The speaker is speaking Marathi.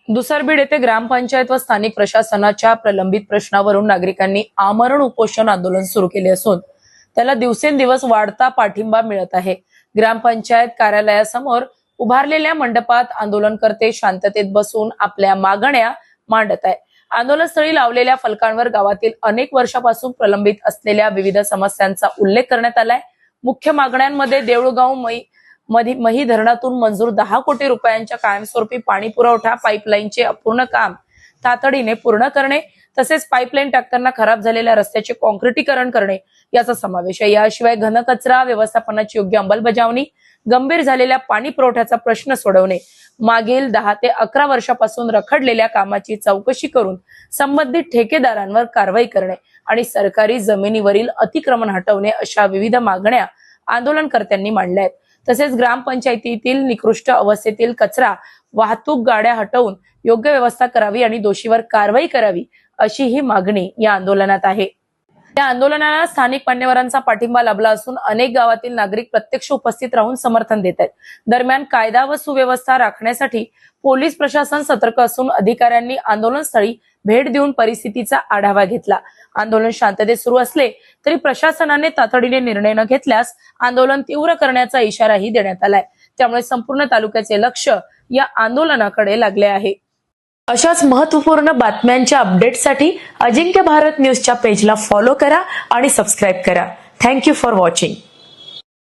दुसरबीड येथे ग्रामपंचायत व स्थानिक प्रशासनाच्या प्रलंबित प्रश्नावरून नागरिकांनी आमरण उपोषण आंदोलन सुरू केले असून त्याला दिवसेंदिवस वाढता पाठिंबा मिळत आहे। ग्रामपंचायत कार्यालयासमोर उभारलेल्या मंडपात आंदोलनकर्ते शांततेत बसून आपल्या मागण्या मांडत आहेत। आंदोलनस्थळी लावलेल्या फलकांवर गावातील अनेक वर्षापासून प्रलंबित असलेल्या विविध समस्यांचा उल्लेख करण्यात आलाय। मुख्य मागण्यांमध्ये देऊळगाव मही धरणातून मंजूर 10 कोटी रुपयांच्या कायमस्वरूपी पाणी पुरवठा पाईपलाईनचे अपूर्ण काम तातडीने पूर्ण करणे, तसेच पाईपलाईन टाकताना खराब झालेल्या रस्त्याचे कॉन्क्रिटीकरण करणे याचा समावेश आहे। याशिवाय घनकचरा व्यवस्थापनाची योग्य अंमलबजावणी, गंभीर झालेल्या पाणी पुरवठ्याचा प्रश्न सोडवणे, मागील 10 ते 11 वर्षापासून रखडलेल्या कामाची चौकशी करून संबंधित ठेकेदारांवर कारवाई करणे आणि सरकारी जमिनीवरील अतिक्रमण हटवणे अशा विविध मागण्या आंदोलनकर्त्यांनी मांडल्या आहेत। तसेच ग्रामपंचायतीतील निकृष्ट अवस्थेतील कचरा वाहतूक गाड्या हटवून योग्य व्यवस्था करावी आणि दोषीवर कारवाई करावी अशी ही मागणी या आंदोलनात आहे। या आंदोलनाला स्थानिक मान्यवरांचा पाठिंबा लाभला असून अनेक गावातील नागरिक प्रत्यक्ष उपस्थित राहून समर्थन देत आहेत। दरम्यान कायदा व सुव्यवस्था राखण्यासाठी पोलीस प्रशासन सतर्क असून अधिकाऱ्यांनी आंदोलनस्थळी भेट देऊन परिस्थितीचा आढावा घेतला। आंदोलन शांततेत सुरू असले तरी प्रशासनाने तातडीने निर्णय न घेतल्यास आंदोलन तीव्र करण्याचा इशाराही देण्यात आलाय। त्यामुळे संपूर्ण तालुक्याचे लक्ष या आंदोलनाकडे लागले आहे। अशाच महत्त्वपूर्ण बातम्यांच्या अपडेटसाठी अजिंक्य भारत न्यूजच्या पेजला फॉलो करा आणि सबस्क्राईब करा। Thank you for watching.